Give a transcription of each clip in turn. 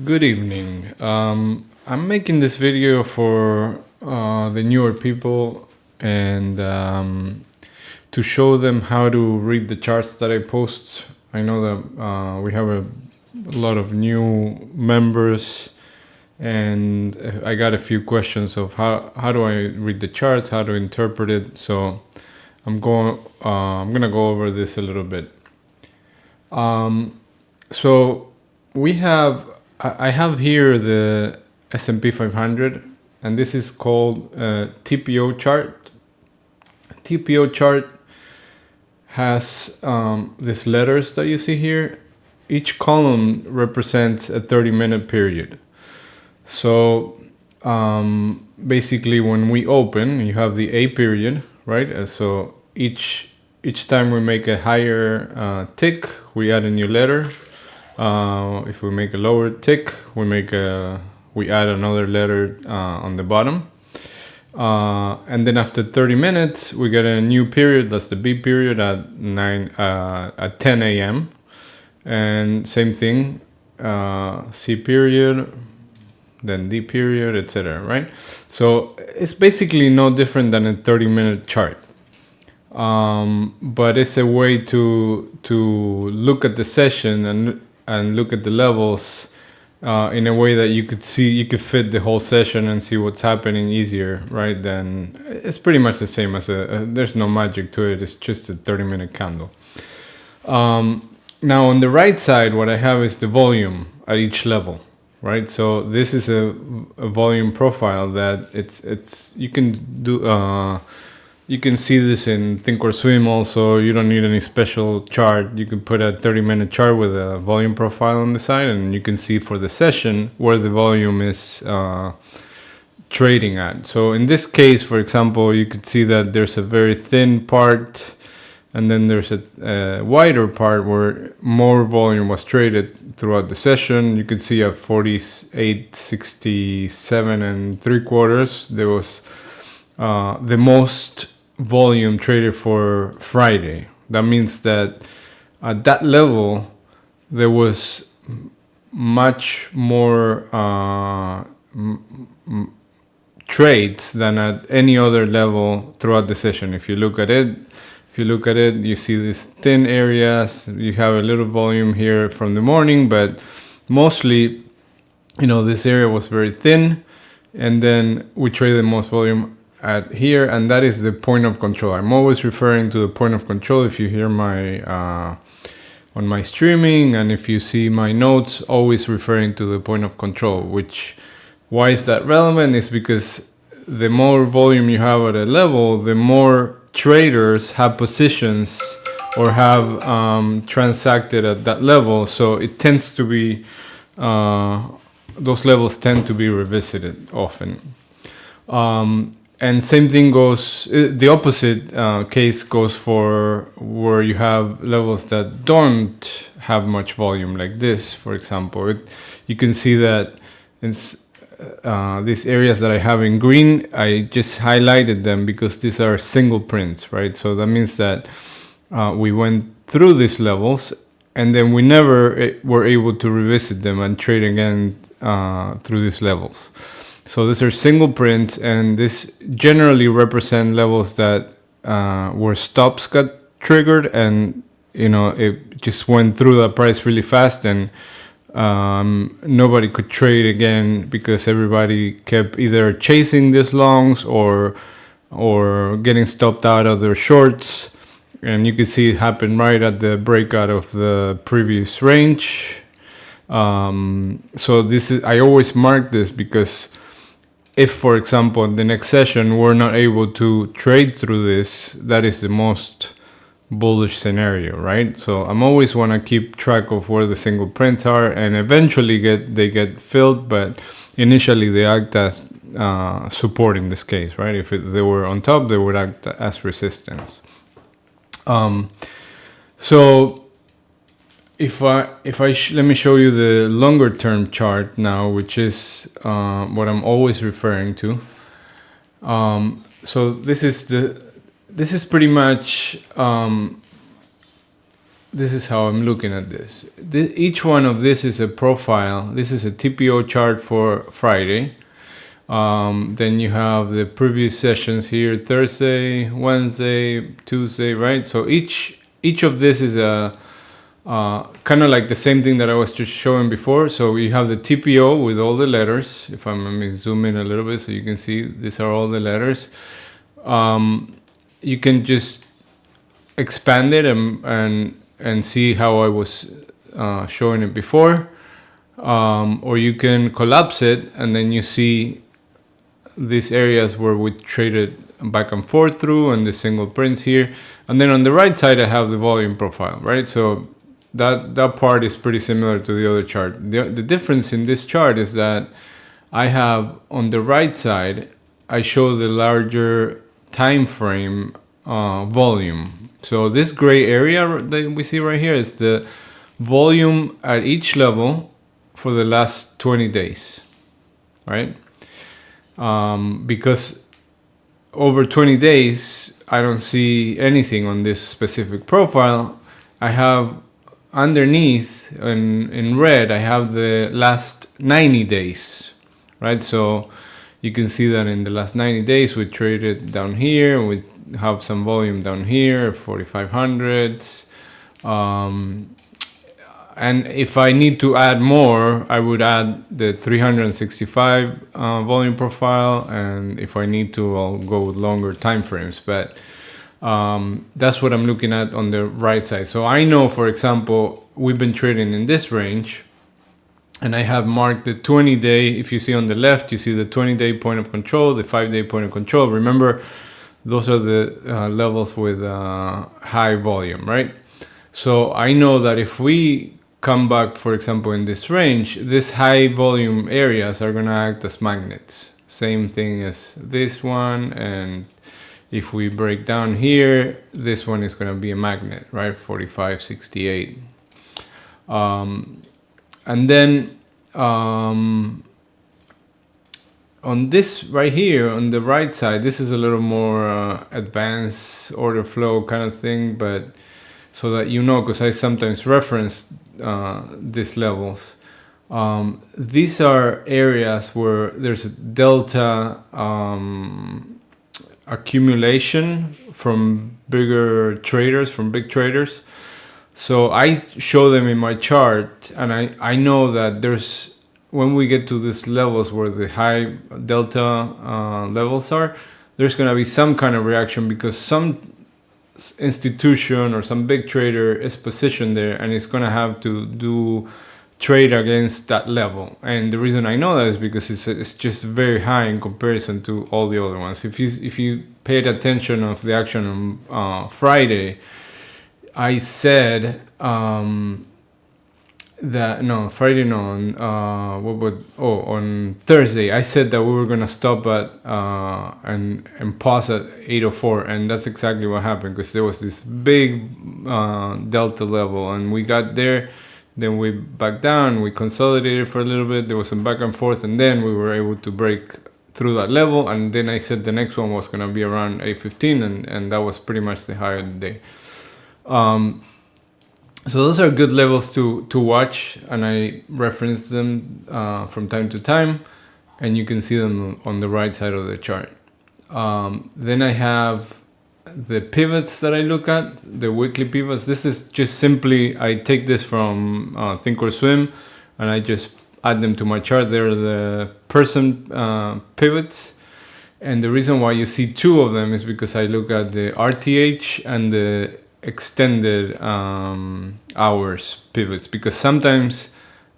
Good evening. I'm making this video for the newer people and to show them how to read the charts that I post. I know that we have a lot of new members, and I got a few questions of how do I read the charts, how to interpret it. So I'm gonna go over this a little bit. So I have here the S&P 500, and this is called TPO chart. TPO chart has these letters that you see here. Each column represents a 30-minute period. So basically, when we open, you have the A period, right? So each time we make a higher tick, we add a new letter. If we make a lower tick, we add another letter on the bottom. And then after 30 minutes, we get a new period. That's the B period at 10 a.m. And same thing, C period, then D period, etc. Right? So it's basically no different than a 30-minute chart. But it's a way to look at the session and look at the levels in a way that you could fit the whole session and see what's happening easier, right? Then it's pretty much the same as there's no magic to it. It's just a 30-minute candle. Now on the right side, what I have is the volume at each level, right? So this is a volume profile that you can do. You can see this in Thinkorswim also. You don't need any special chart. You can put a 30-minute chart with a volume profile on the side, and you can see for the session where the volume is trading at. So in this case, for example, you could see that there's a very thin part, and then there's a wider part where more volume was traded throughout the session. You could see at 48.67 and 3/4, there was the most volume traded for Friday. That means that at that level there was much more trades than at any other level throughout the session. If you look at it, you see these thin areas. You have a little volume here from the morning, but mostly, this area was very thin, and then we traded the most volume at here, and that is the point of control. I'm always referring to the point of control. If you hear my on my streaming, and if you see my notes, always referring to the point of control. Why is that relevant? Is because the more volume you have at a level, the more traders have positions or have transacted at that level. So it tends to be those levels tend to be revisited often. And same thing goes, the opposite case goes for where you have levels that don't have much volume, like this, for example. You can see that these areas that I have in green, I just highlighted them because these are single prints, right? So that means that we went through these levels, and then we never were able to revisit them and trade again through these levels. So these are single prints, and this generally represent levels that where stops got triggered, and it just went through the price really fast, and nobody could trade again because everybody kept either chasing these longs or getting stopped out of their shorts. And you can see it happen right at the breakout of the previous range. So I always mark this because if, for example, in the next session we're not able to trade through this, that is the most bullish scenario, right? So I'm always want to keep track of where the single prints are, and eventually they get filled, but initially they act as support in this case, right? If they were on top, they would act as resistance. So let me show you the longer term chart now, which is what I'm always referring to. So this is pretty much this is how I'm looking at this. Each one of this is a profile. This is a TPO chart for Friday. Then you have the previous sessions here: Thursday, Wednesday, Tuesday, right? So each of this is a kind of like the same thing that I was just showing before. So you have the TPO with all the letters. If I'm let me zoom in a little bit so you can see these are all the letters. You can just expand it and see how I was showing it before, or you can collapse it and then you see these areas where we traded back and forth through and the single prints here. And then on the right side I have the volume profile, right? So that part is pretty similar to the other chart. The difference in this chart is that I have on the right side I show the larger time frame volume. So this gray area that we see right here is the volume at each level for the last 20 days, right? Because over 20 days, I don't see anything on this specific profile. I have underneath in red, I have the last 90 days, right? So you can see that in the last 90 days, we traded down here. We have some volume down here, 4,500s. And if I need to add more, I would add the 365 volume profile. And if I need to, I'll go with longer time frames. But that's what I'm looking at on the right side. So I know, for example, we've been trading in this range. And I have marked the 20-day. If you see on the left, you see the 20-day point of control, the 5-day point of control. Remember, those are the levels with high volume, right? So I know that if we come back, for example, in this range, these high volume areas are going to act as magnets. Same thing as this one. And if we break down here, this one is going to be a magnet, right? 45.68. And then on this right here, on the right side, this is a little more advanced order flow kind of thing, but so that you know, because I sometimes reference these levels. These are areas where there's a delta accumulation from bigger traders, from big traders. So I show them in my chart, and I know that there's, when we get to these levels where the high delta levels are, there's going to be some kind of reaction because some institution or some big trader is positioned there and it's going to have to do trade against that level. And the reason I know that is because it's just very high in comparison to all the other ones. If you paid attention of the action on Friday, I said on Thursday I said that we were gonna stop at and pause at 804, and that's exactly what happened, because there was this big delta level and we got there, then we backed down, we consolidated for a little bit, there was some back and forth, and then we were able to break through that level. And then I said the next one was gonna be around 815, and that was pretty much the high of the day. So those are good levels to watch, and I reference them from time to time, and you can see them on the right side of the chart. Then I have the pivots that I look at, the weekly pivots. This is just simply, I take this from Thinkorswim and I just add them to my chart. They're the person pivots. And the reason why you see two of them is because I look at the RTH and the extended hours pivots, because sometimes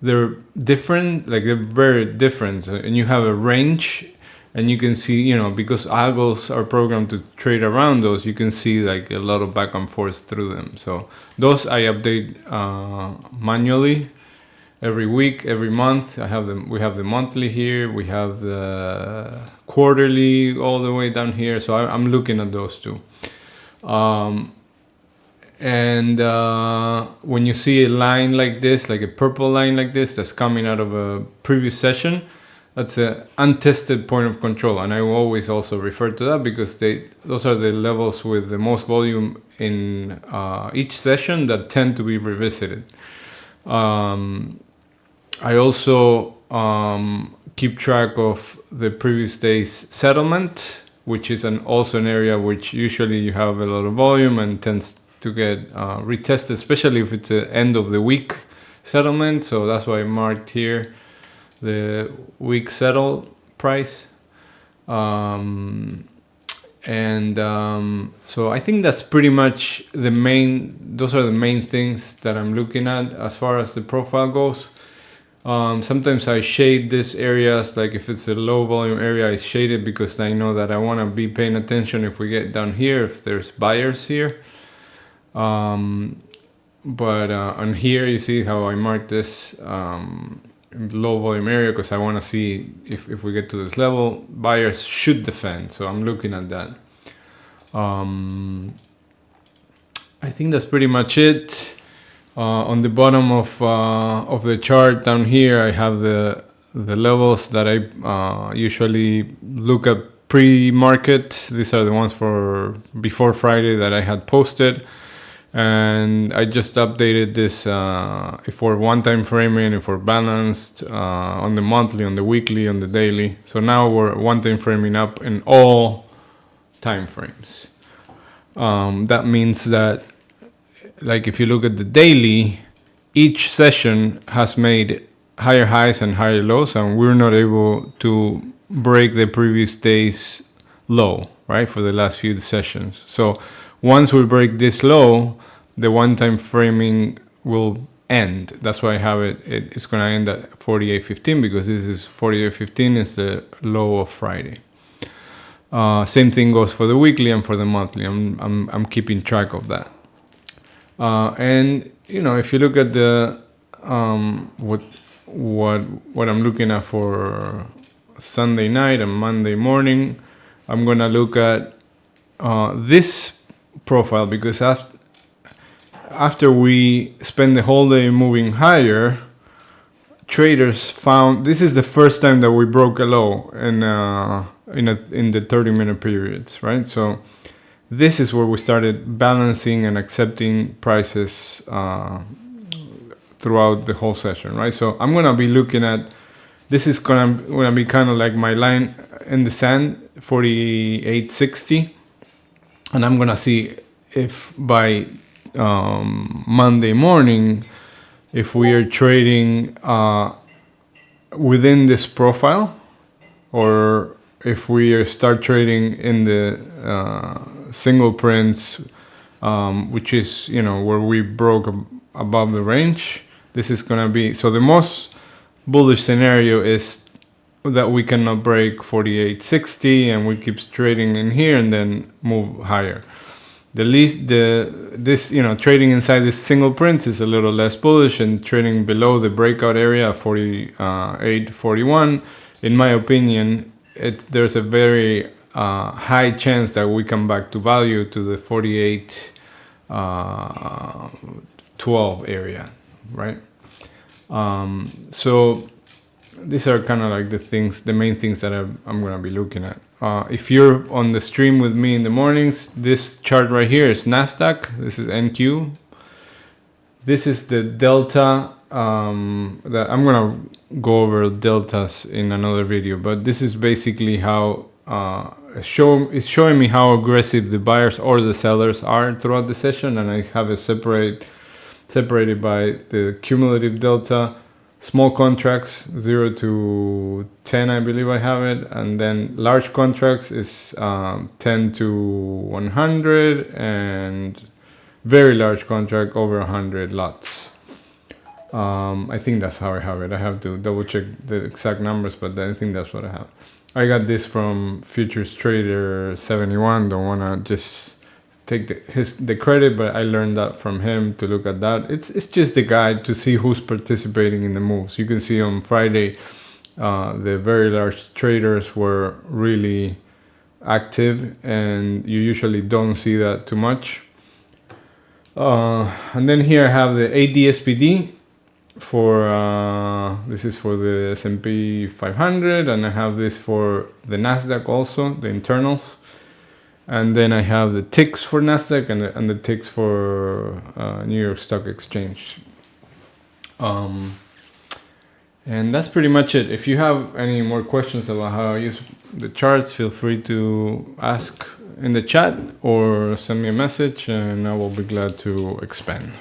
they're different, like they're very different, and you have a range, and you can see, because algos are programmed to trade around those, you can see like a lot of back and forth through them. So those I update manually every week, every month. We have the monthly here, we have the quarterly all the way down here. So I'm looking at those too. And when you see a line like this, like a purple line like this, that's coming out of a previous session, that's a untested point of control, and I will always also refer to that because those are the levels with the most volume in each session that tend to be revisited. I also keep track of the previous day's settlement, which is also an area which usually you have a lot of volume and tends to get retested, especially if it's an end of the week settlement. So that's why I marked here the week settle price. So I think that's pretty much those are the main things that I'm looking at as far as the profile goes. Sometimes I shade these areas, like if it's a low volume area, I shade it because I know that I want to be paying attention if we get down here, if there's buyers here. But on here, you see how I marked this low volume area because I want to see if we get to this level, buyers should defend. So I'm looking at that. I think that's pretty much it. On the bottom of the chart down here, I have the levels that I usually look at pre-market. These are the ones for before Friday that I had posted. And I just updated this for one time framing and for balanced on the monthly, on the weekly, on the daily. So now we're one time framing up in all time frames. That means that, like if you look at the daily, each session has made higher highs and higher lows, and we're not able to break the previous day's low, right, for the last few sessions. So once we break this low, the one-time framing will end. That's why I have it's going to end at 48.15 because this is 48.15 is the low of Friday. Same thing goes for the weekly and for the monthly. I'm keeping track of that. And if you look at the what I'm looking at for Sunday night and Monday morning, I'm going to look at this profile because after we spend the whole day moving higher, traders found this is the first time that we broke a low in the 30-minute periods, right? So this is where we started balancing and accepting prices throughout the whole session, right? So I'm gonna be looking at this is gonna be kind of like my line in the sand, 48.60, and I'm gonna see if by Monday morning, if we are trading within this profile, or if we start trading in the single prints, which is where we broke above the range. This is gonna be so the most bullish scenario is that we cannot break 48.60 and we keep trading in here and then move higher. Trading inside this single print is a little less bullish, and trading below the breakout area of 48.41, in my opinion, there's a very high chance that we come back to value to the 48.12 area, right? So these are kind of like the main things that I'm going to be looking at. If you're on the stream with me in the mornings, this chart right here is NASDAQ. This is NQ. This is the delta that I'm going to go over deltas in another video, but this is basically how it's showing me how aggressive the buyers or the sellers are throughout the session, and I have it separated by the cumulative delta. Small contracts 0 to 10, I believe I have it, and then large contracts is 10 to 100, and very large contract over 100 lots. I think that's how I have it. I have to double check the exact numbers, but I think that's what I have. I got this from Futures Trader 71. Don't want to just take the credit, but I learned that from him to look at that. It's just a guide to see who's participating in the moves. You can see on Friday, the very large traders were really active, and you usually don't see that too much. And then here I have the ADSPD. this is for the S&P 500, and I have this for the Nasdaq also, the internals. And then I have the ticks for Nasdaq and the ticks for New York Stock Exchange. And that's pretty much it. If you have any more questions about how I use the charts, feel free to ask in the chat or send me a message, and I will be glad to expand.